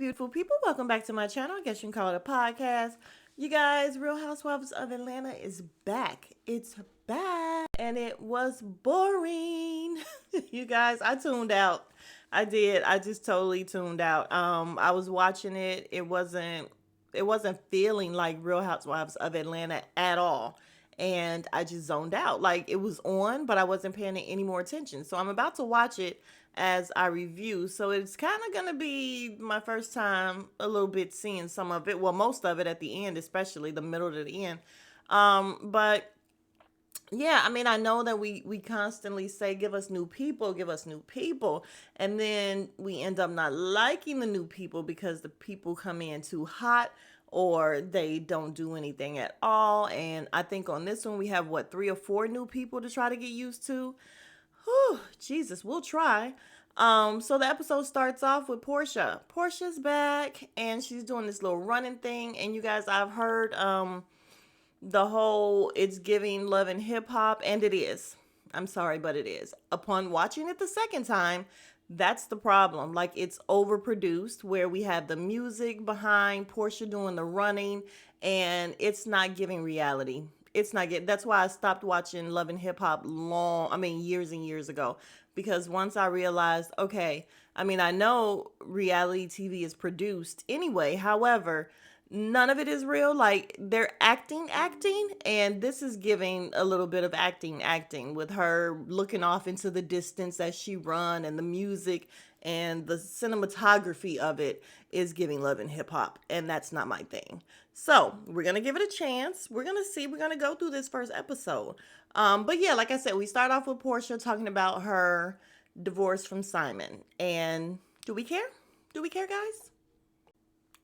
beautiful people. Welcome back to my channel. I guess you can call it a podcast. You guys, Real Housewives of Atlanta is back. It's back. And it was boring. You guys, I tuned out. I did. I just totally tuned out. I was watching it. It wasn't feeling like Real Housewives of Atlanta at all. And I just zoned out. Like it was on, but I wasn't paying it any more attention. So I'm about to watch it as I review. So it's kind of going to be my first time a little bit seeing some of it. Well, most of it at the end, especially the middle to the end. But yeah, I mean, I know that we constantly say, give us new people, give us new people. And then we end up not liking the new people because the people come in too hot or they don't do anything at all. And I think on this one, we have what, 3 or 4 new people to try to get used to. Whew, Jesus, we'll try. So the episode starts off with Portia. Portia's back and she's doing this little running thing. And you guys, I've heard the whole it's giving love and hip hop, and it is. I'm sorry, but it is. Upon watching it the second time, that's the problem. Like it's overproduced where we have the music behind Portia doing the running and it's not giving reality. It's not get. That's why I stopped watching Love and Hip Hop years and years ago. Because once I realized, okay, I mean, I know reality TV is produced anyway. However, none of it is real. Like they're acting, and this is giving a little bit of acting with her looking off into the distance as she run, and the music and the cinematography of it is giving love and hip hop, and that's not my thing. So we're gonna give it a chance. We're gonna see. We're gonna go through this first episode. But yeah, like I said, we start off with Portia talking about her divorce from Simon, and do we care? Do we care, guys?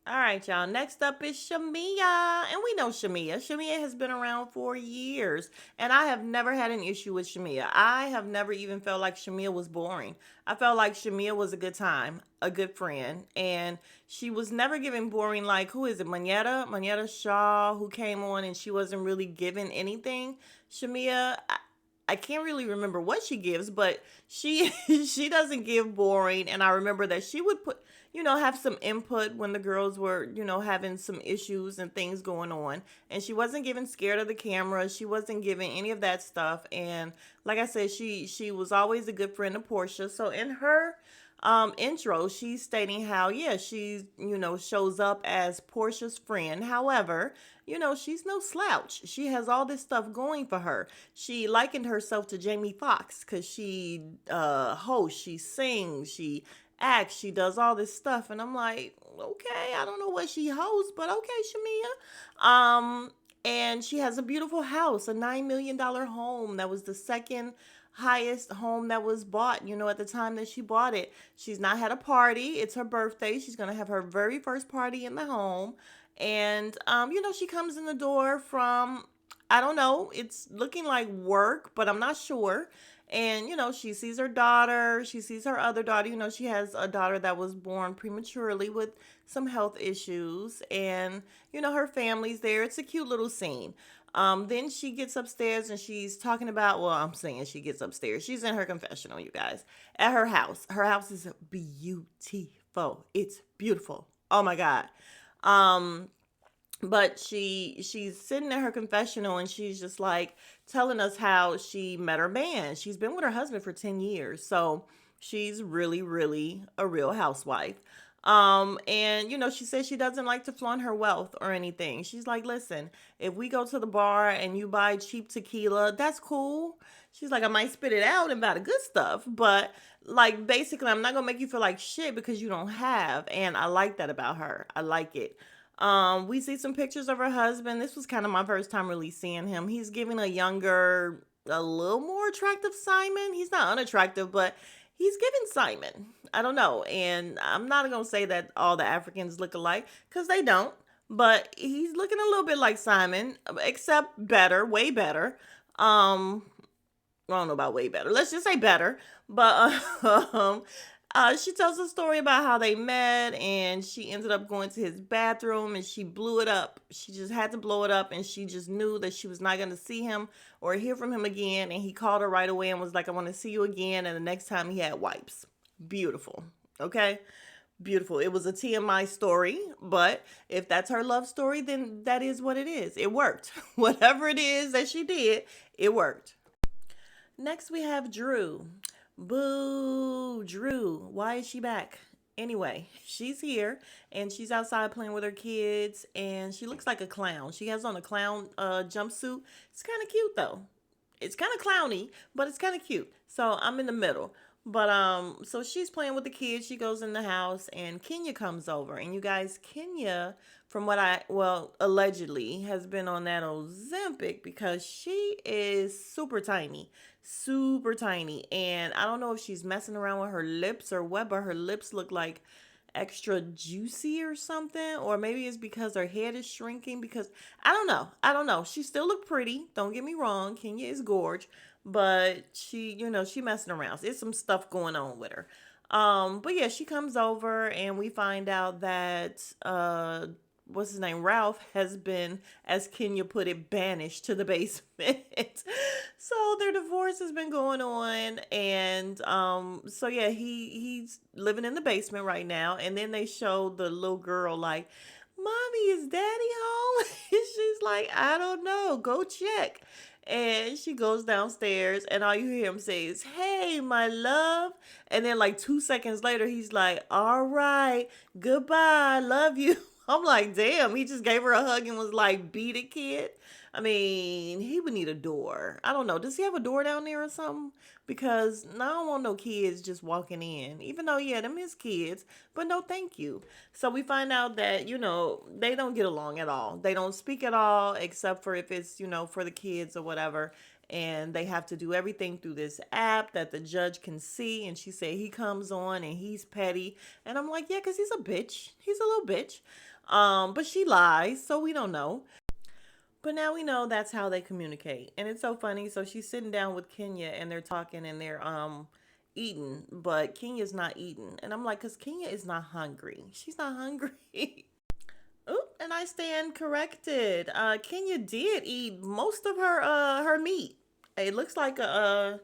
All right, y'all. Next up is Shamia. And we know Shamia. Shamia has been around for years. And I have never had an issue with Shamia. I have never even felt like Shamia was boring. I felt like Shamia was a good time, a good friend. And she was never giving boring like, who is it? Manetta Shaw, who came on and she wasn't really giving anything. Shamia, I can't really remember what she gives, but she she doesn't give boring. And I remember that she would have some input when the girls were, having some issues and things going on. And she wasn't giving scared of the camera. She wasn't giving any of that stuff. And like I said, she was always a good friend of Portia. So in her intro, she's stating how, yeah, she, shows up as Portia's friend. However, she's no slouch. She has all this stuff going for her. She likened herself to Jamie Foxx because she hosts, she sings, she acts, she does all this stuff. And I'm like, okay, I don't know what she hosts, but okay, Shamia. And she has a beautiful house, a $9 million home. That was the second highest home that was bought, at the time that she bought it. She's not had a party. It's her birthday. She's going to have her very first party in the home. And, she comes in the door from, I don't know, it's looking like work, but I'm not sure. And, she sees her daughter. She sees her other daughter. She has a daughter that was born prematurely with some health issues. And, her family's there. It's a cute little scene. Then she gets upstairs and she's talking about, well, I'm saying she gets upstairs. She's in her confessional, you guys, at her house. Her house is beautiful. It's beautiful. Oh my God. But she's sitting at her confessional and she's just like telling us how she met her man. She's been with her husband for 10 years. So she's really, really a real housewife. And she says she doesn't like to flaunt her wealth or anything. She's like, listen, if we go to the bar and you buy cheap tequila, that's cool. She's like, I might spit it out and buy the good stuff, but like basically I'm not gonna make you feel like shit because you don't have. And I like that about her. I like it. We see some pictures of her husband. This was kind of my first time really seeing him. He's giving a younger, a little more attractive Simon. He's not unattractive, but he's giving Simon. I don't know. And I'm not going to say that all the Africans look alike because they don't. But he's looking a little bit like Simon, except better, way better. I don't know about way better. Let's just say better. But she tells a story about how they met and she ended up going to his bathroom and she blew it up. She just had to blow it up and she just knew that she was not going to see him or hear from him again. And he called her right away and was like, I want to see you again. And the next time he had wipes. Beautiful. Okay. Beautiful. It was a TMI story, but if that's her love story, then that is what it is. It worked. Whatever it is that she did, it worked. Next, we have Drew. Boo, Drew. Why is she back? Anyway, she's here and she's outside playing with her kids and she looks like a clown. She has on a clown jumpsuit. It's kind of cute though. It's kind of clowny, but it's kind of cute. So I'm in the middle. But so she's playing with the kids. She goes in the house and Kenya comes over. And you guys, Kenya, from what allegedly has been on that Ozempic because she is super tiny. Super tiny. And I don't know if she's messing around with her lips or what, but her lips look like extra juicy or something, or maybe it's because her head is shrinking, because I don't know. She still look pretty, don't get me wrong. Kenya is gorge, but she messing around. There's some stuff going on with her. But yeah, she comes over and we find out that what's his name, Ralph, has been, as Kenya put it, banished to the basement. So their divorce has been going on, and so yeah, he's living in the basement right now. And then they show the little girl like, "Mommy, is Daddy home?" And she's like, "I don't know. Go check." And she goes downstairs, and all you hear him say is, "Hey, my love." And then, like 2 seconds later, he's like, "All right, goodbye, love you." I'm like, damn, he just gave her a hug and was like, "Beat it, kid." I mean, he would need a door. I don't know. Does he have a door down there or something? Because no, I don't want no kids just walking in. Even though, yeah, them is kids, but no, thank you. So we find out that, they don't get along at all. They don't speak at all, except for if it's, for the kids or whatever. And they have to do everything through this app that the judge can see. And she said he comes on and he's petty. And I'm like, yeah, because he's a bitch. He's a little bitch. But she lies, so we don't know. But now we know that's how they communicate. And it's so funny. So she's sitting down with Kenya and they're talking and they're eating, but Kenya's not eating. And I'm like, cause Kenya is not hungry. She's not hungry. Oop, and I stand corrected. Kenya did eat most of her meat. It looks like a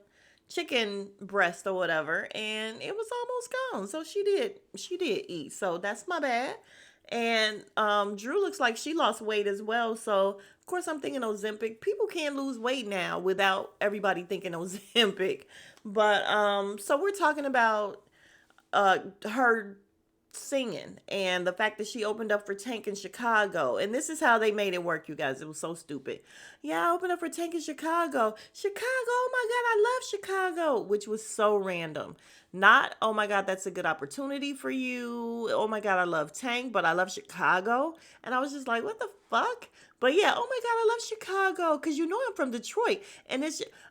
chicken breast or whatever, and it was almost gone. So she did eat. So that's my bad. And Drew looks like she lost weight as well. So of course I'm thinking Ozempic. People can't lose weight now without everybody thinking Ozempic. But so we're talking about her singing and the fact that she opened up for Tank in Chicago. And this is how they made it work, you guys. It was so stupid. Yeah, I opened up for Tank in Chicago. Chicago, oh my God, I love Chicago, which was so random. Not, oh my God, that's a good opportunity for you. Oh my God, I love Tank, but I love Chicago. And I was just like, what the fuck? But yeah, oh my God, I love Chicago because I'm from Detroit. And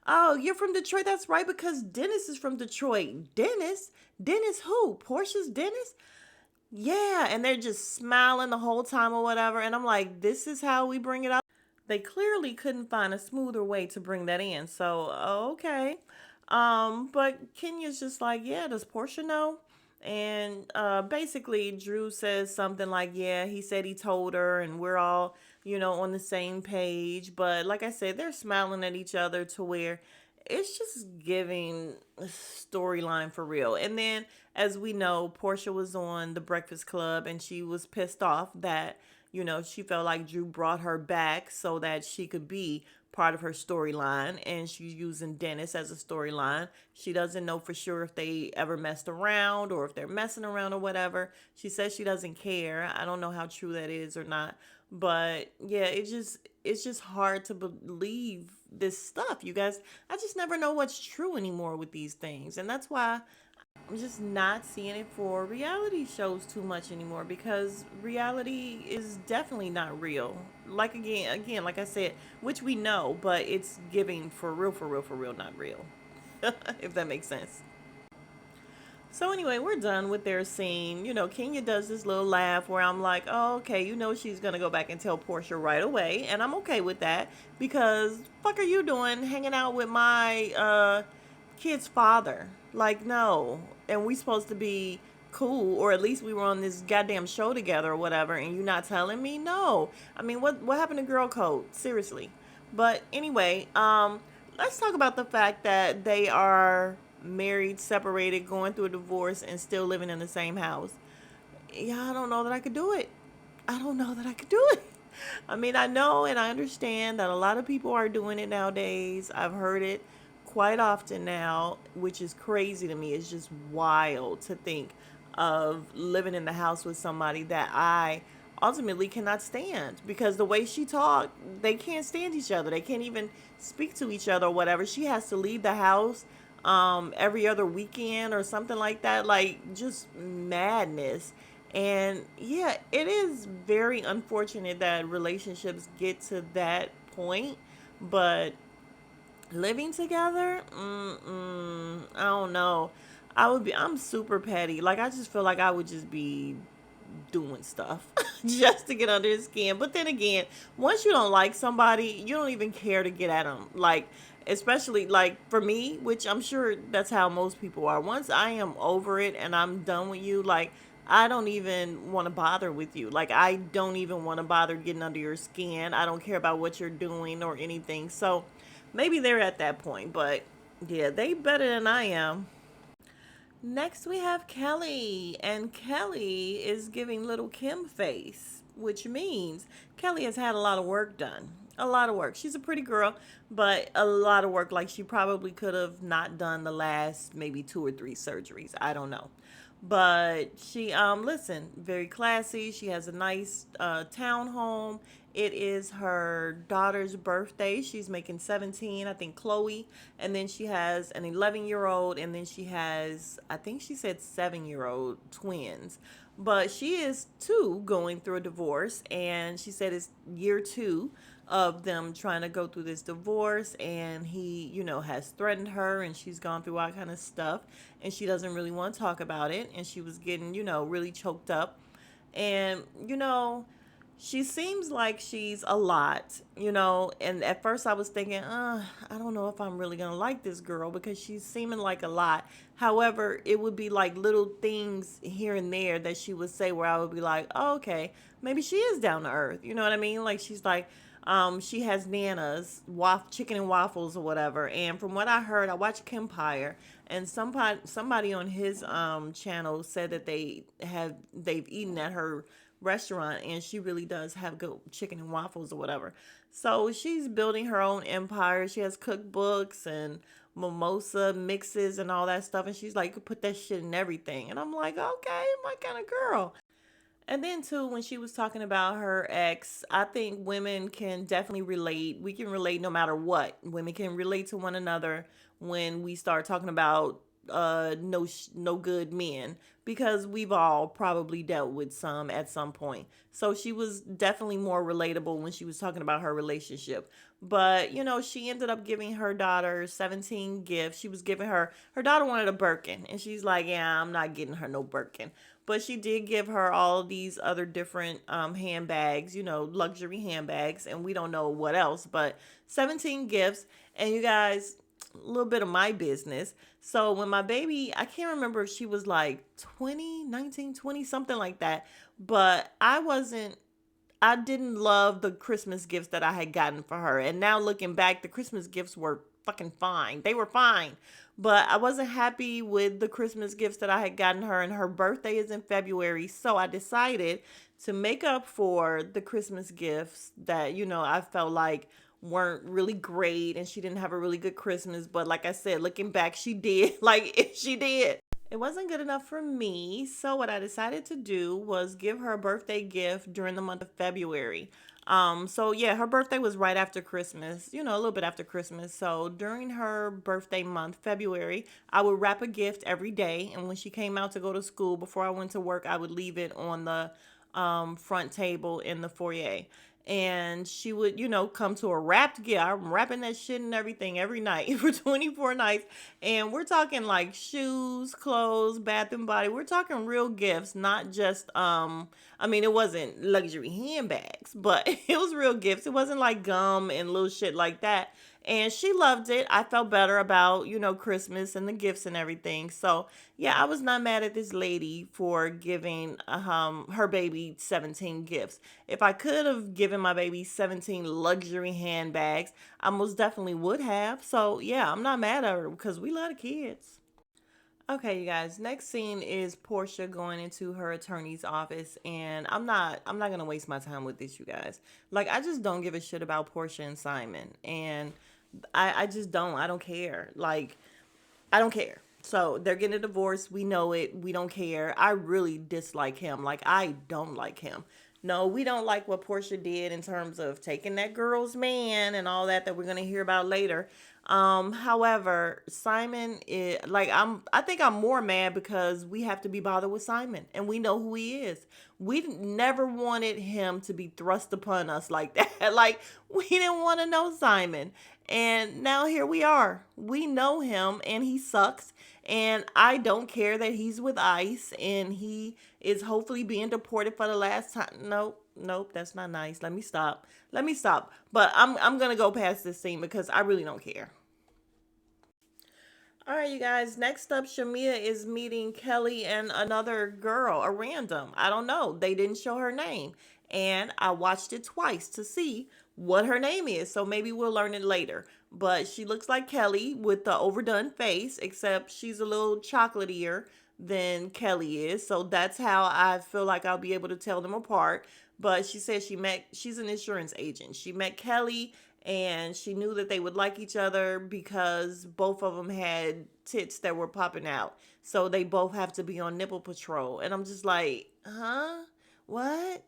oh, you're from Detroit? That's right, because Dennis is from Detroit. Dennis? Dennis who? Portia's Dennis? Yeah, and they're just smiling the whole time or whatever. And I'm like, this is how we bring it up. They clearly couldn't find a smoother way to bring that in. So, okay. But Kenya's just like, yeah, does Portia know? And basically, Drew says something like, yeah, he said he told her, and we're all, on the same page. But like I said, they're smiling at each other to where it's just giving a storyline for real. And then, as we know, Portia was on the Breakfast Club and she was pissed off that, she felt like Drew brought her back so that she could be part of her storyline. And she's using Dennis as a storyline. She doesn't know for sure if they ever messed around or if they're messing around or whatever. She says she doesn't care. I don't know how true that is or not. But yeah, it's just hard to believe this stuff, you guys. I just never know what's true anymore with these things. And that's why I'm just not seeing it for reality shows too much anymore, because reality is definitely not real. Like again, like I said, which we know, but it's giving for real, for real, for real, not real. If that makes sense. So anyway, we're done with their scene. Kenya does this little laugh where I'm like, oh, okay, she's gonna go back and tell Portia right away, and I'm okay with that because fuck are you doing hanging out with my kid's father? Like, no. And we supposed to be cool, or at least we were on this goddamn show together or whatever, and you not telling me? No. I mean, what happened to girl code? Seriously. But anyway, let's talk about the fact that they are married, separated, going through a divorce, and still living in the same house. yeah, I don't know that I could do it. I don't know that I could do it. I mean, I know and I understand that a lot of people are doing it nowadays. I've heard it quite often now, which is crazy to me. It's just wild to think of living in the house with somebody that I ultimately cannot stand because the way she talked, they can't stand each other. They can't even speak to each other or whatever. She has to leave the house every other weekend or something like that. Like, just madness. And yeah, it is very unfortunate that relationships get to that point, but living together, I don't know. I'm super petty. Like, I just feel like I would just be doing stuff just to get under his skin. But then again, once you don't like somebody, you don't even care to get at them. Like, especially like for me, which I'm sure that's how most people are. Once I am over it and I'm done with you, like, I don't even want to bother with you. Like, I don't even want to bother getting under your skin. I don't care about what you're doing or anything. So maybe they're at that point, but yeah, they better than I am. Next, we have Kelly, and Kelly is giving little Kim face, which means Kelly has had a lot of work done. A lot of work. She's a pretty girl, but a lot of work. Like, she probably could have not done the last maybe 2 or 3 surgeries. I don't know. But she, listen, very classy. She has a nice townhome. It is her daughter's birthday. She's making 17, I think, Chloe. And then she has an 11-year-old, and then she has, I think she said 7-year-old twins. But she is too going through a divorce, and she said it's year two of them trying to go through this divorce, and he, has threatened her, and she's gone through all kind of stuff, and she doesn't really want to talk about it, and she was getting, really choked up. And she seems like she's a lot, and at first I was thinking, I don't know if I'm really gonna like this girl because she's seeming like a lot. However, it would be like little things here and there that she would say where I would be like, oh, okay, maybe she is down to earth. You know what I mean? Like, she's like, she has Nana's chicken and waffles or whatever. And from what I heard, I watched Kempire, and somebody on his channel said that they've eaten at her restaurant, and she really does have good chicken and waffles or whatever. So she's building her own empire. She has cookbooks and mimosa mixes and all that stuff, and she's like, you could put that shit in everything. And I'm like, okay, my kind of girl. And then too, when she was talking about her ex, I think women can definitely relate. We can relate no matter what. Women can relate to one another when we start talking about no good men, because we've all probably dealt with some at some point. So she was definitely more relatable when she was talking about her relationship. But she ended up giving her daughter 17 gifts. She was giving her daughter wanted a Birkin, and she's like, yeah, I'm not getting her no Birkin. But she did give her all these other different handbags, luxury handbags, and we don't know what else, but 17 gifts. And you guys, a little bit of my business. So when my baby, I can't remember if she was like 20, 19, 20, something like that, but I didn't love the Christmas gifts that I had gotten for her. And now looking back, the Christmas gifts were fucking fine. They were fine. But I wasn't happy with the Christmas gifts that I had gotten her, and her birthday is in February. So I decided to make up for the Christmas gifts that, I felt like weren't really great, and she didn't have a really good Christmas. But like I said, looking back, she did. Like, she did. It wasn't good enough for me, so what I decided to do was give her a birthday gift during the month of February. So yeah, her birthday was right after Christmas, a little bit after Christmas. So during her birthday month, February, I would wrap a gift every day, and when she came out to go to school, before I went to work, I would leave it on the front table in the foyer. And she would, come to a wrapped gift. I'm wrapping that shit and everything every night for 24 nights. And we're talking like shoes, clothes, bath and body. We're talking real gifts, not just, I mean, it wasn't luxury handbags, but it was real gifts. It wasn't like gum and little shit like that. And she loved it. I felt better about, Christmas and the gifts and everything. So, yeah, I was not mad at this lady for giving her baby 17 gifts. If I could have given my baby 17 luxury handbags, I most definitely would have. So, yeah, I'm not mad at her because we love the kids. Okay, you guys. Next scene is Portia going into her attorney's office, and I'm not gonna waste my time with this, you guys. Like, I just don't give a shit about Portia and Simon, and I just don't. I don't care. Like, I don't care. So they're getting a divorce. We know it. We don't care. I really dislike him. Like, I don't like him. No, we don't like what Portia did in terms of taking that girl's man and all that we're gonna hear about later. However, Simon is like I think I'm more mad because we have to be bothered with Simon and we know who he is. We never wanted him to be thrust upon us like that. Like we didn't want to know Simon. And now here we are. We know him and he sucks. And I don't care that he's with ICE and he is hopefully being deported for the last time. Nope, nope, that's not nice. Let me stop. Let me stop. But I'm gonna go past this scene because I really don't care. All right, you guys. Next up, Shamia is meeting Kelly and another girl, a random. I don't know. They didn't show her name. And I watched it twice to see what her name is. So maybe we'll learn it later. But she looks like Kelly with the overdone face, except she's a little chocolatier than Kelly is. So that's how I feel like I'll be able to tell them apart. But she said she's an insurance agent. She met Kelly and she knew that they would like each other because both of them had tits that were popping out. So they both have to be on nipple patrol. And I'm just like, huh? What?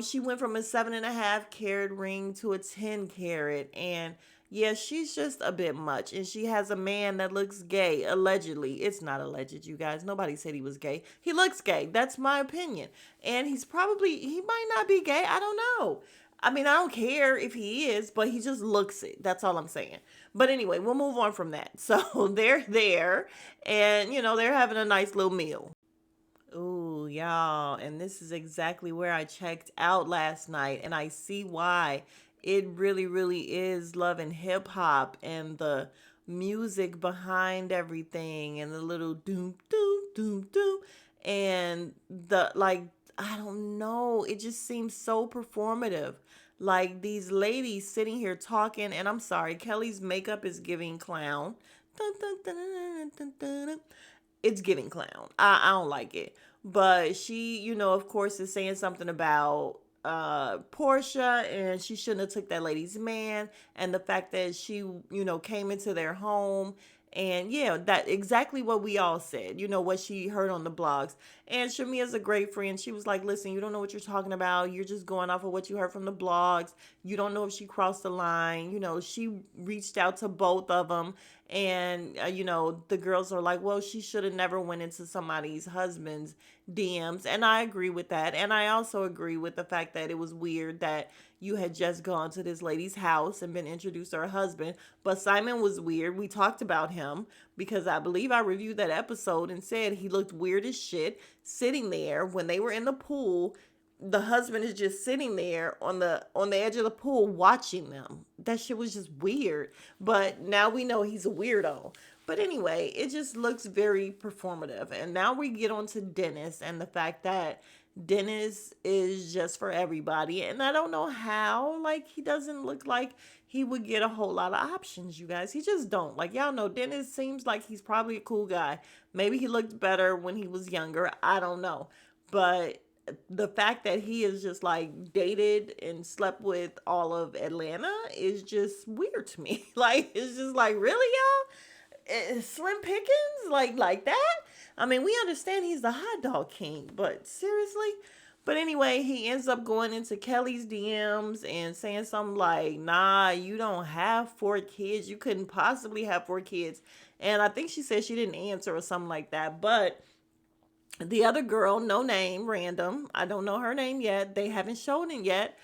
She went from a 7.5 carat ring to a 10 carat, and yeah, she's just a bit much. And she has a man that looks gay, allegedly. It's not alleged, you guys. Nobody said he was gay. He looks gay. That's my opinion. And he might not be gay. I don't know. I mean, I don't care if he is, but he just looks it. That's all I'm saying. But anyway, we'll move on from that. So they're there, and they're having a nice little meal. Ooh, y'all, and this is exactly where I checked out last night, and I see why. It really, really is love and hip hop and the music behind everything and the little doom, doom, doom, doom. And I don't know, it just seems so performative. Like these ladies sitting here talking, and I'm sorry, Kelly's makeup is giving clown. Dun, dun, dun, dun, dun, dun, dun. It's giving clown. I don't like it. But she, of course, is saying something about Portia, and she shouldn't have took that lady's man, and the fact that she, came into their home. And yeah, that exactly what we all said, what she heard on the blogs. And Shamia's a great friend. She was like, listen, you don't know what you're talking about. You're just going off of what you heard from the blogs. You don't know if she crossed the line. She reached out to both of them. And, the girls are like, well, she should have never went into somebody's husband's DMs. And I agree with that. And I also agree with the fact that it was weird that you had just gone to this lady's house and been introduced to her husband. But Simon was weird. We talked about him because I believe I reviewed that episode and said he looked weird as shit sitting there when they were in the pool. The husband is just sitting there on the edge of the pool watching them. That shit was just weird. But now we know he's a weirdo. But anyway, it just looks very performative. And now we get on to Dennis and the fact that Dennis is just for everybody. And I don't know how. Like, he doesn't look like he would get a whole lot of options, you guys. He just don't. Like, y'all know, Dennis seems like he's probably a cool guy. Maybe he looked better when he was younger. I don't know. But the fact that he is just like dated and slept with all of Atlanta is just weird to me. Like, it's just like, really, y'all? Slim Pickens? Like that? I mean, we understand he's the hot dog king, but seriously? But anyway, he ends up going into Kelly's DMs and saying something like, nah, you don't have 4 kids. You couldn't possibly have 4 kids. And I think she said she didn't answer or something like that. But the other girl, no name, random. I don't know her name yet. They haven't shown it yet.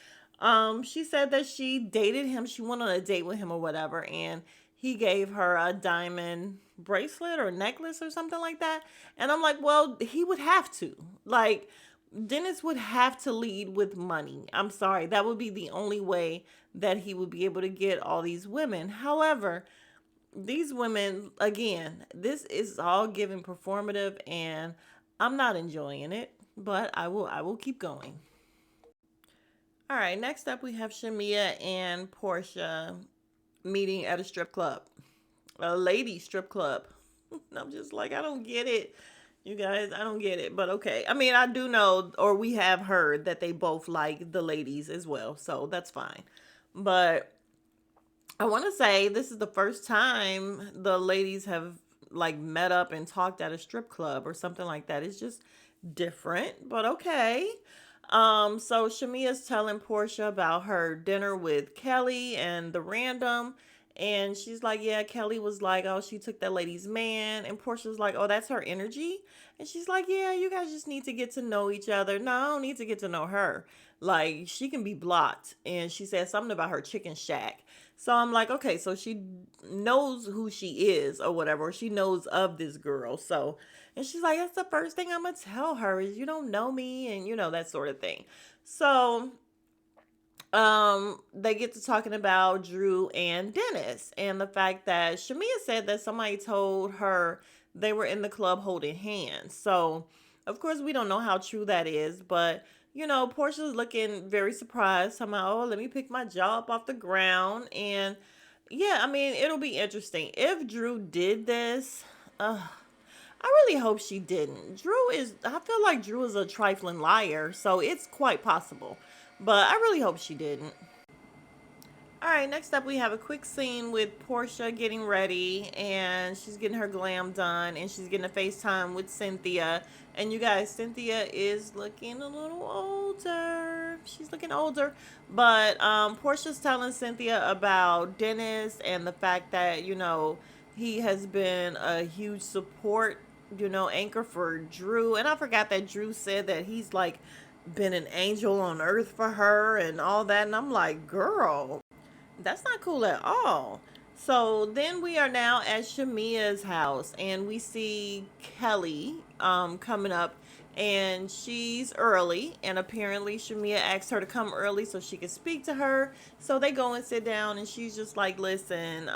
She said that she dated him. She went on a date with him or whatever, and he gave her a diamond bracelet or necklace or something like that. And I'm like, well, he would have to. Like, Dennis would have to lead with money. I'm sorry. That would be the only way that he would be able to get all these women. However, these women, again, this is all giving performative, and I'm not enjoying it, but I will keep going. All right, next up we have Shamia and Portia meeting at a strip club. A lady strip club. I'm just like, I don't get it. You guys, I don't get it. But okay. I mean, I do know, or we have heard that they both like the ladies as well. So that's fine. But I want to say this is the first time the ladies have like met up and talked at a strip club or something like that. It's just different, but okay. So Shamia's telling Portia about her dinner with Kelly and the random. And she's like, yeah, Kelly was like, oh, she took that lady's man. And Portia's like, oh, that's her energy. And she's like, yeah, you guys just need to get to know each other. No, I don't need to get to know her. Like, she can be blocked. And she said something about her chicken shack. So I'm like, okay, so she knows who she is or whatever. Or she knows of this girl. So, and she's like, that's the first thing I'm going to tell her is you don't know me and, that sort of thing. So they get to talking about Drew and Dennis and the fact that Shamia said that somebody told her they were in the club holding hands. So of course we don't know how true that is, but Portia's looking very surprised. Talking about, oh, let me pick my jaw up off the ground. And yeah, I mean, it'll be interesting if Drew did this. I really hope she didn't. I feel like Drew is a trifling liar, so it's quite possible. But I really hope she didn't. All right, next up we have a quick scene with Portia getting ready and she's getting her glam done and she's getting a FaceTime with Cynthia. And you guys, Cynthia is looking a little older. She's looking older. But Portia's telling Cynthia about Dennis and the fact that, he has been a huge support, anchor for Drew. And I forgot that Drew said that he's like been an angel on earth for her and all that. And I'm like, girl, that's not cool at all. So then we are now at Shamia's house and we see Kelly coming up and she's early and apparently Shamia asked her to come early so she could speak to her. So they go and sit down and she's just like, listen,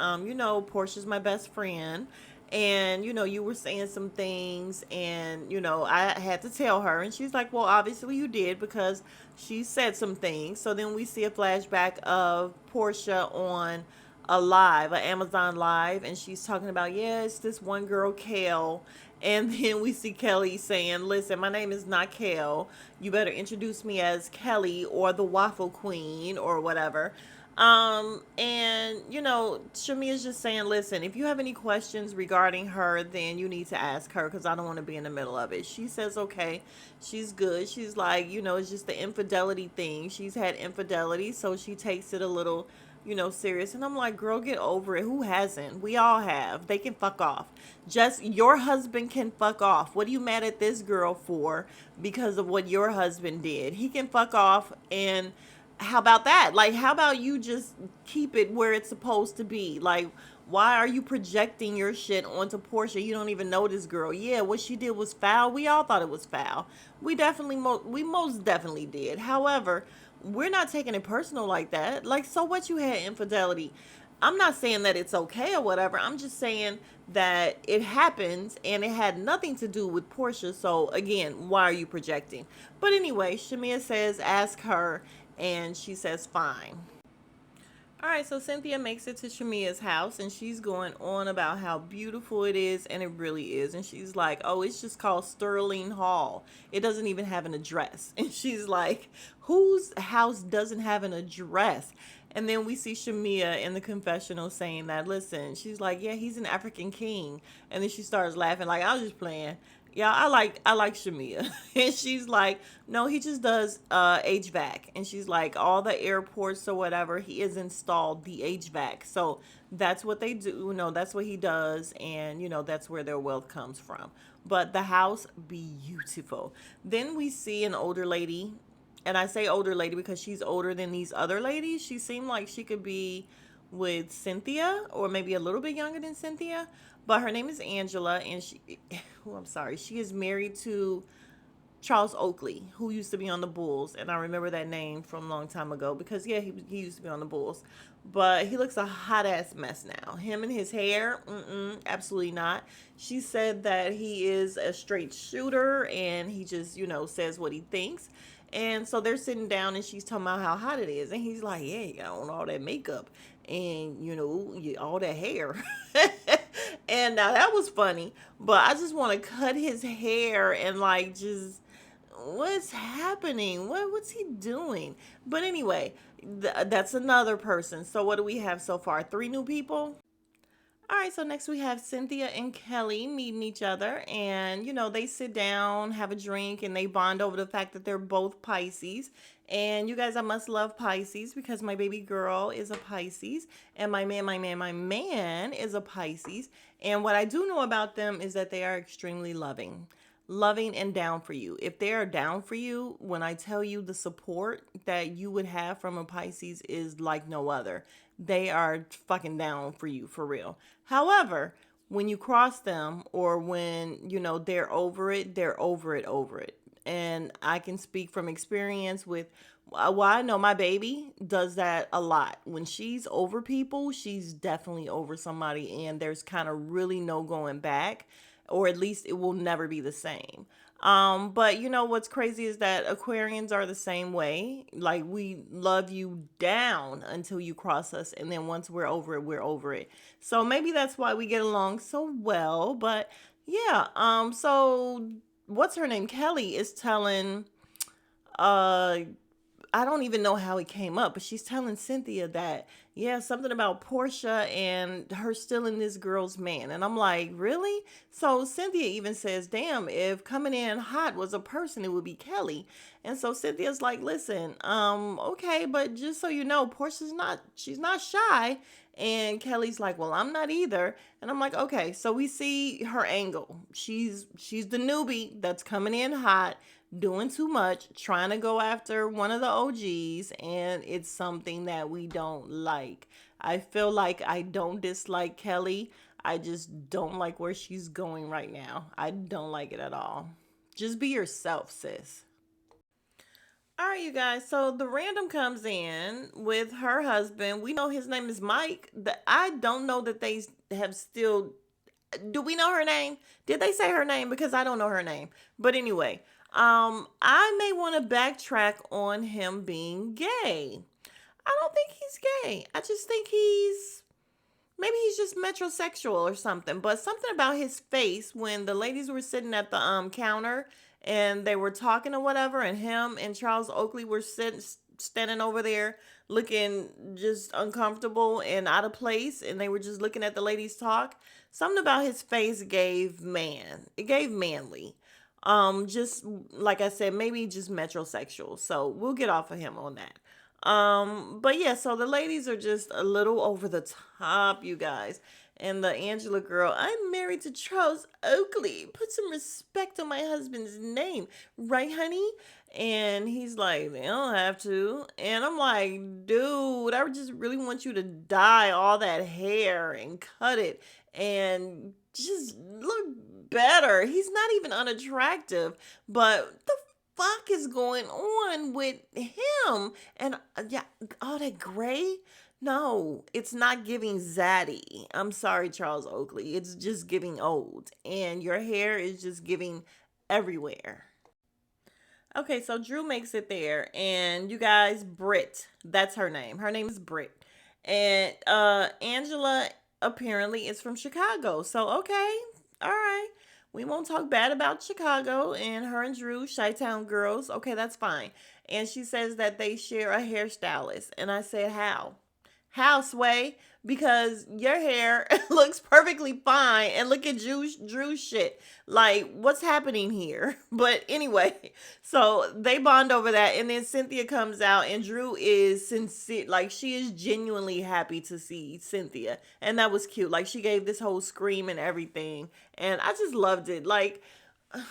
Portia's my best friend and you were saying some things and I had to tell her and she's like, well, obviously you did because she said some things. So then we see a flashback of Portia on an Amazon live, and she's talking about, yeah, it's this one girl, Kale. And then we see Kelly saying, listen, my name is not Kale. You better introduce me as Kelly or the Waffle Queen or whatever. And Shamia's just saying, listen, if you have any questions regarding her, then you need to ask her because I don't want to be in the middle of it. She says, okay, she's good. She's like, it's just the infidelity thing. She's had infidelity, so she takes it a little, serious. And I'm like, girl, get over it. Who hasn't? We all have. They can fuck off. Just your husband can fuck off. What are you mad at this girl for because of what your husband did? He can fuck off. And how about that? Like, how about you just keep it where it's supposed to be? Like, why are you projecting your shit onto Portia? You don't even know this girl. Yeah, what she did was foul. We all thought it was foul. We most definitely did. However, we're not taking it personal like that. Like, so what, you had infidelity? I'm not saying that it's okay or whatever. I'm just saying that it happens and it had nothing to do with Portia. So again, why are you projecting? But anyway, Shamia says, ask her. And she says, fine. All right, so Cynthia makes it to Shamia's house and she's going on about how beautiful it is, and it really is. And she's like, oh, it's just called Sterling Hall. It doesn't even have an address. And she's like, whose house doesn't have an address? And then we see Shamia in the confessional saying that, listen, she's like, yeah, he's an African king. And then she starts laughing like, I was just playing. Yeah, I like Shamia. And she's like, no, he just does HVAC. And she's like, all the airports or whatever, he has installed the HVAC. So that's what they do. That's what he does. And, that's where their wealth comes from. But the house, beautiful. Then we see an older lady. And I say older lady because she's older than these other ladies. She seemed like she could be with Cynthia or maybe a little bit younger than Cynthia. But her name is Angela, and she is married to Charles Oakley, who used to be on the Bulls. And I remember that name from a long time ago because, yeah, he used to be on the Bulls. But he looks a hot-ass mess now. Him and his hair, absolutely not. She said that he is a straight shooter, and he just, says what he thinks. And so they're sitting down, and she's talking about how hot it is. And he's like, yeah, you got on all that makeup and, all that hair. And now that was funny, but I just want to cut his hair and like just what's happening? What's he doing? But anyway, that's another person. So what do we have so far? Three new people. All right, so next we have Cynthia and Kelly meeting each other, and they sit down, have a drink, and they bond over the fact that they're both Pisces. And you guys, I must love Pisces because my baby girl is a Pisces, and my man is a Pisces. And what I do know about them is that they are extremely loving and down for you. If they are down for you, when I tell you the support that you would have from a Pisces is like no other. They are fucking down for you for real. However, when you cross them or when, they're over it. And I can speak from experience with, well, I know my baby does that a lot. When she's over people, she's definitely over somebody, and there's kind of really no going back, or at least it will never be the same. But what's crazy is that Aquarians are the same way. Like, we love you down until you cross us, and then once we're over it, we're over it. So maybe that's why we get along so well. But yeah, so what's her name? Kelly is telling uh I don't even know how it came up, but she's telling Cynthia that, yeah, something about Portia and her stealing this girl's man. And I'm like, really? So Cynthia even says, damn, if coming in hot was a person, it would be Kelly. And so Cynthia's like, listen, okay, but just so you know, she's not shy. And Kelly's like, well, I'm not either. And I'm like, okay, so we see her angle. She's the newbie that's coming in hot, doing too much, trying to go after one of the OGs, and it's something that we don't like. I feel like I don't dislike Kelly. I just don't like where she's going right now. I don't like it at all. Just be yourself, sis. All right, you guys. So the random comes in with her husband. We know his name is Mike. I don't know that they have still. Do we know her name? Did they say her name? Because I don't know her name. But anyway, I may want to backtrack on him being gay. I don't think he's gay. I just think maybe he's just metrosexual or something. But something about his face when the ladies were sitting at the counter and they were talking or whatever, and him and Charles Oakley were standing over there looking just uncomfortable and out of place, and they were just looking at the ladies talk. Something about his face gave man. It gave manly. Just like I said, maybe just metrosexual. So we'll get off of him on that. But yeah, so the ladies are just a little over the top, you guys. And the Angela girl, I'm married to Charles Oakley. Put some respect on my husband's name, right, honey? And he's like, they don't have to. And I'm like, dude, I just really want you to dye all that hair and cut it and just look better. He's not even unattractive, but the fuck is going on with him? And yeah, all that gray. No, it's not giving zaddy. I'm sorry, Charles Oakley. It's just giving old. And your hair is just giving everywhere. Okay, so Drew makes it there. And you guys, Britt, that's her name. Her name is Britt. And Angela apparently is from Chicago. So, okay, all right. We won't talk bad about Chicago and her and Drew, Chi-Town girls. Okay, that's fine. And she says that they share a hairstylist. And I said, how? How, Sway? Because your hair looks perfectly fine. And look at Drew's shit. Like, what's happening here? But anyway, so they bond over that. And then Cynthia comes out, and Drew is sincere. Like, she is genuinely happy to see Cynthia. And that was cute. Like, she gave this whole scream and everything. And I just loved it. Like,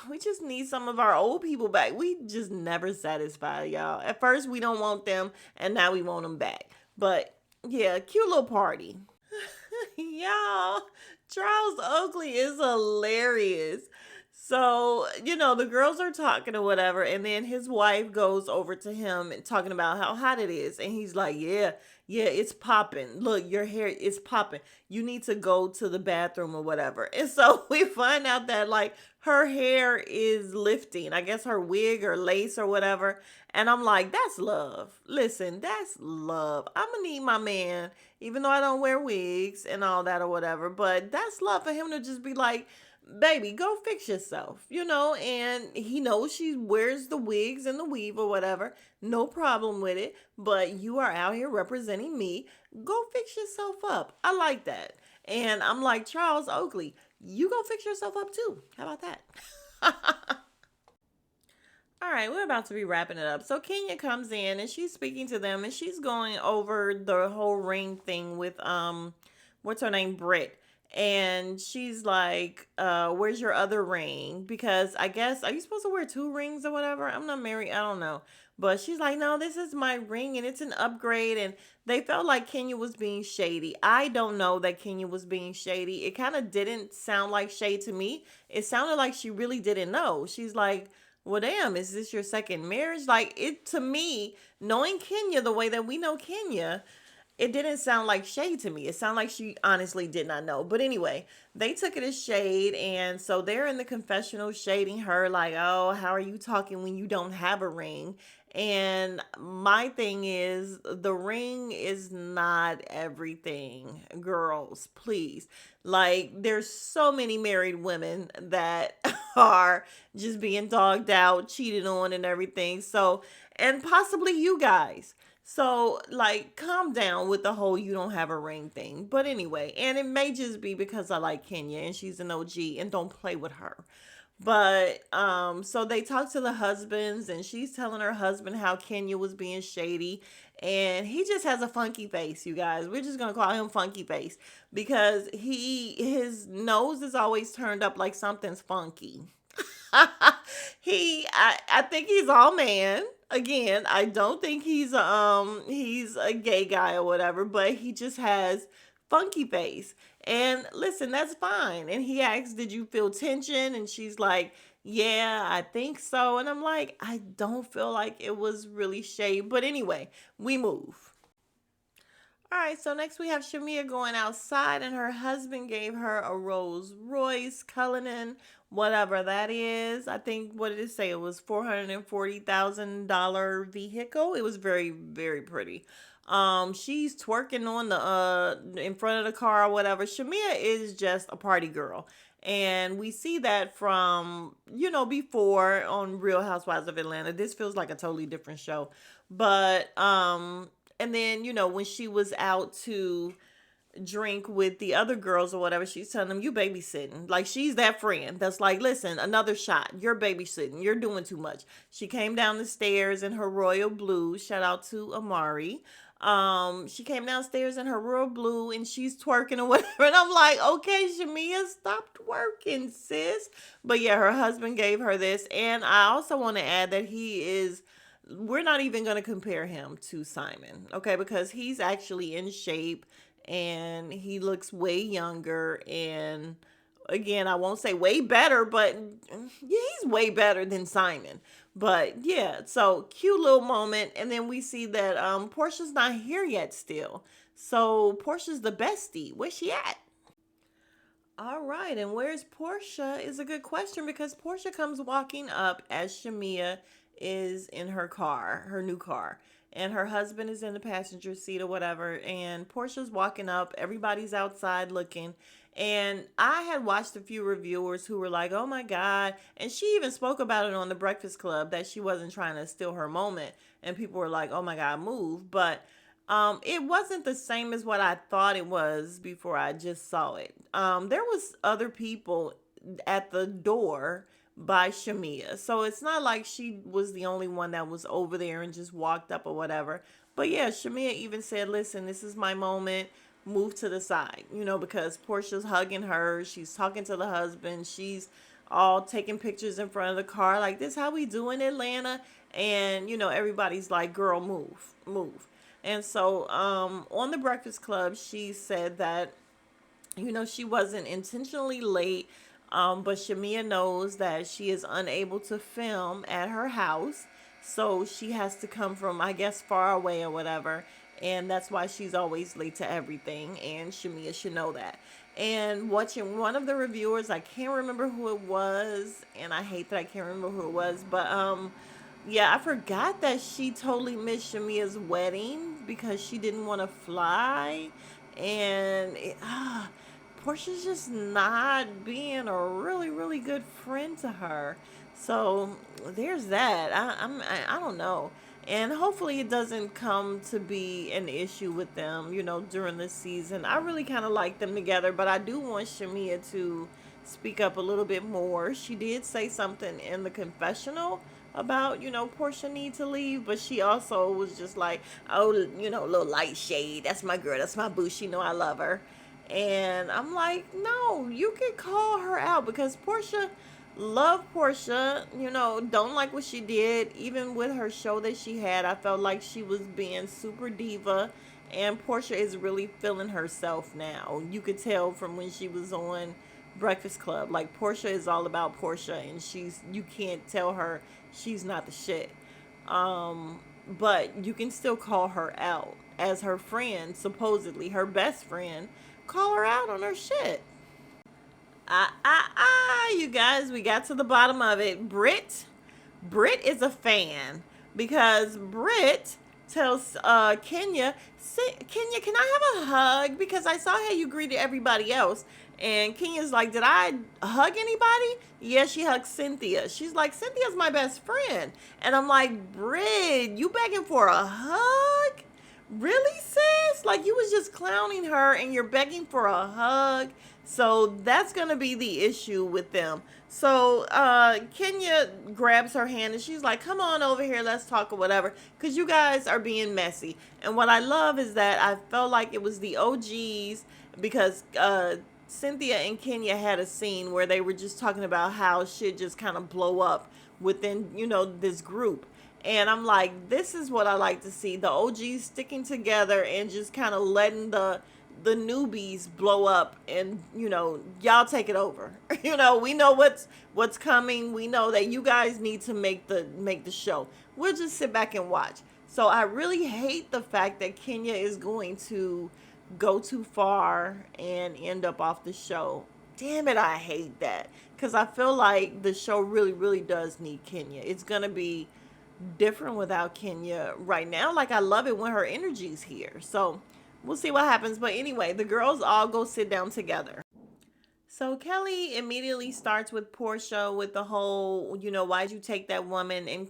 we just need some of our old people back. We just never satisfy, y'all. At first, we don't want them, and now we want them back. But yeah, cute little party. Y'all, Charles Oakley is hilarious. So, the girls are talking or whatever, and then his wife goes over to him and talking about how hot it is. And he's like, yeah, yeah, it's popping. Look, your hair is popping. You need to go to the bathroom or whatever. And so we find out that, like, her hair is lifting. I guess her wig or lace or whatever. And I'm like, that's love. Listen, that's love. I'm going to need my man, even though I don't wear wigs and all that or whatever. But that's love for him to just be like, baby, go fix yourself, and he knows she wears the wigs and the weave or whatever. No problem with it. But you are out here representing me. Go fix yourself up. I like that. And I'm like, Charles Oakley, you go fix yourself up too. How about that? All right, we're about to be wrapping it up. So Kenya comes in and she's speaking to them and she's going over the whole ring thing with what's her name, Britt. And she's like, where's your other ring? Because I guess, are you supposed to wear two rings or whatever? I'm not married, I don't know. But she's like, no, this is my ring and it's an upgrade. And they felt like Kenya was being shady. I don't know that Kenya was being shady. It kind of didn't sound like shade to me. It sounded like she really didn't know. She's like, well, damn, is this your second marriage? Like, it, to me, knowing Kenya the way that we know Kenya, it didn't sound like shade to me. It sounded like she honestly did not know. But anyway, they took it as shade. And so they're in the confessional shading her like, oh, how are you talking when you don't have a ring? And my thing is, the ring is not everything, girls, please. Like, there's so many married women that are just being dogged out, cheated on, and everything. So, and possibly you guys. So, like, calm down with the whole you don't have a ring thing. But anyway, and it may just be because I like Kenya and she's an OG and don't play with her. But so they talk to the husbands and she's telling her husband how Kenya was being shady and he just has a funky face, you guys. We're just gonna call him funky face because his nose is always turned up like something's funky. I think he's all man. Again, I don't think he's a gay guy or whatever, but he just has funky face. And listen, that's fine. And he asks, "Did you feel tension?" And she's like, "Yeah, I think so." And I'm like, I don't feel like it was really shade, but anyway, we move. All right, so next we have Shamia going outside, and her husband gave her a Rolls Royce Cullinan, whatever that is. I think, what did it say? It was $440,000 vehicle. It was very, very pretty. She's twerking on the in front of the car or whatever. Shamia is just a party girl. And we see that from, before on Real Housewives of Atlanta. This feels like a totally different show. But and then, when she was out to drink with the other girls or whatever, she's telling them, you babysitting. Like, she's that friend that's like, listen, another shot. You're babysitting. You're doing too much. She came down the stairs in her royal blue. Shout out to Amari. She came downstairs in her royal blue and she's twerking or whatever. And I'm like, okay, Shamia, stop twerking, sis. But yeah, her husband gave her this. And I also want to add that we're not even going to compare him to Simon, okay? Because he's actually in shape and he looks way younger. And again, I won't say way better, but yeah, he's way better than Simon. But yeah, so cute little moment. And then we see that Portia's not here yet still. So Portia's the bestie. Where's she at? All right, and where's Portia is a good question because Portia comes walking up as Shamia is in her car, her new car, and her husband is in the passenger seat or whatever, and Portia's walking up, everybody's outside looking, and I had watched a few reviewers who were like, oh my God, and she even spoke about it on the Breakfast Club that she wasn't trying to steal her moment, and people were like, oh my God, move, but it wasn't the same as what I thought it was before I just saw it. There was other people at the door by Shamia. So it's not like she was the only one that was over there and just walked up or whatever. But yeah, Shamia even said, listen, this is my moment. Move to the side, because Portia's hugging her. She's talking to the husband. She's all taking pictures in front of the car. Like, this how we do in Atlanta. And, everybody's like, girl, move, move. And so on the Breakfast Club, she said that, she wasn't intentionally late. But Shamia knows that she is unable to film at her house. So she has to come from, I guess, far away or whatever. And that's why she's always late to everything. And Shamia should know that. And watching one of the reviewers, I can't remember who it was. And I hate that I can't remember who it was. But yeah, I forgot that she totally missed Shamia's wedding because she didn't want to fly. And Portia's just not being a really, really good friend to her. So there's that. I don't know. And hopefully it doesn't come to be an issue with them, during the season. I really kind of like them together, but I do want Shamia to speak up a little bit more. She did say something in the confessional about, Portia need to leave, but she also was just like, oh, little light shade. That's my girl. That's my boo. She know I love her. And I'm like, no, you can call her out because Portia love Portia, don't like what she did. Even with her show that she had, I felt like she was being super diva. And Portia is really feeling herself now. You could tell from when she was on Breakfast Club. Like Portia is all about Portia, and you can't tell her she's not the shit. But you can still call her out as her friend, supposedly her best friend. Call her out on her shit. You guys, we got to the bottom of it. Brit is a fan because Brit tells Kenya, Kenya, can I have a hug? Because I saw how you greeted everybody else. And Kenya's like, did I hug anybody? Yeah, she hugged Cynthia. She's like, Cynthia's my best friend. And I'm like, Brit, you begging for a hug? Really, sis? Like you was just clowning her and you're begging for a hug. So that's going to be the issue with them. So Kenya grabs her hand and she's like, come on over here, let's talk or whatever, because you guys are being messy. And what I love is that I felt like it was the OGs because Cynthia and Kenya had a scene where they were just talking about how shit just kind of blow up within, this group. And I'm like, this is what I like to see. The OGs sticking together and just kind of letting the newbies blow up and y'all take it over. We know what's coming. We know that you guys need to make the show. We'll just sit back and watch. So I really hate the fact that Kenya is going to go too far and end up off the show. Damn it, I hate that. Because I feel like the show really, really does need Kenya. It's going to be different without Kenya right now. Like, I love it when her energy's here. So we'll see what happens. But anyway, the girls all go sit down together. So Kelly immediately starts with Portia with the whole, why'd you take that woman? And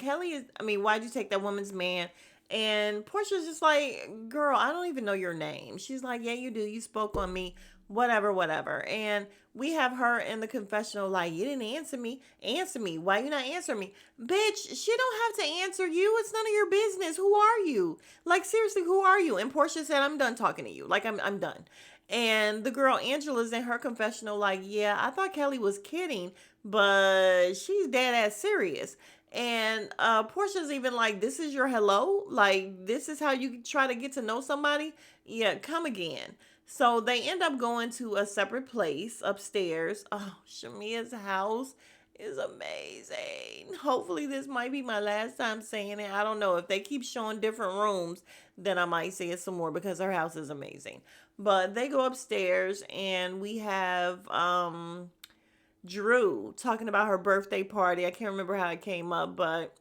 why'd you take that woman's man? And Portia's just like, girl, I don't even know your name. She's like, yeah, you do. You spoke on me. Whatever, whatever. And we have her in the confessional like, you didn't answer me. Answer me. Why you not answering me? Bitch, she don't have to answer you. It's none of your business. Who are you? Like, seriously, who are you? And Portia said, I'm done talking to you. Like, I'm done. And the girl Angela's in her confessional like, yeah, I thought Kelly was kidding, but she's dead ass serious. And Portia's even like, this is your hello? Like, this is how you try to get to know somebody? Yeah, come again. So they end up going to a separate place upstairs. Oh, Shamia's house is amazing. Hopefully this might be my last time saying it. I don't know. If they keep showing different rooms, then I might say it some more because her house is amazing. But they go upstairs and we have Drew talking about her birthday party. I can't remember how it came up, but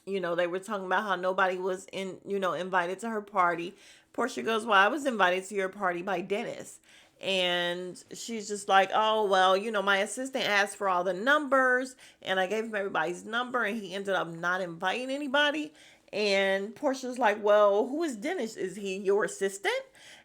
they were talking about how nobody was invited to her party. Portia goes, well, I was invited to your party by Dennis. And she's just like, oh, well, my assistant asked for all the numbers and I gave him everybody's number and he ended up not inviting anybody. And Portia's like, well, who is Dennis? Is he your assistant?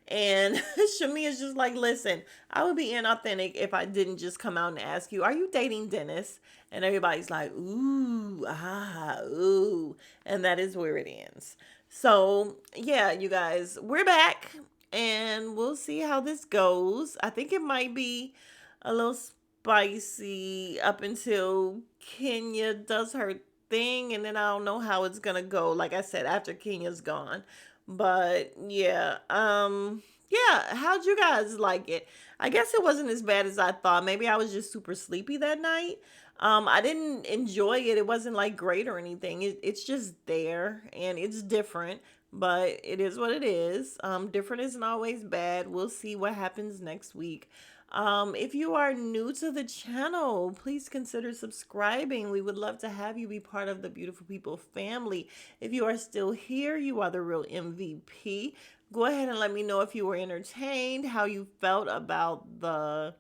And Shamia's just like, listen, I would be inauthentic if I didn't just come out and ask you, are you dating Dennis? And everybody's like, ooh, ooh. And that is where it ends. So, yeah, you guys, we're back and we'll see how this goes. I think it might be a little spicy up until Kenya does her thing. And then I don't know how it's going to go, like I said, after Kenya's gone. But yeah, yeah, how'd you guys like it? I guess it wasn't as bad as I thought. Maybe I was just super sleepy that night. I didn't enjoy it. It wasn't like great or anything. It's just there and it's different, but it is what it is. Different isn't always bad. We'll see what happens next week. If you are new to the channel, please consider subscribing. We would love to have you be part of the Beautiful People family. If you are still here, you are the real MVP. Go ahead and let me know if you were entertained, how you felt about the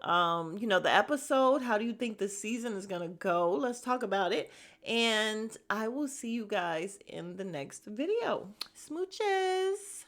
episode. How do you think the season is going to go? Let's talk about it. And I will see you guys in the next video. Smooches.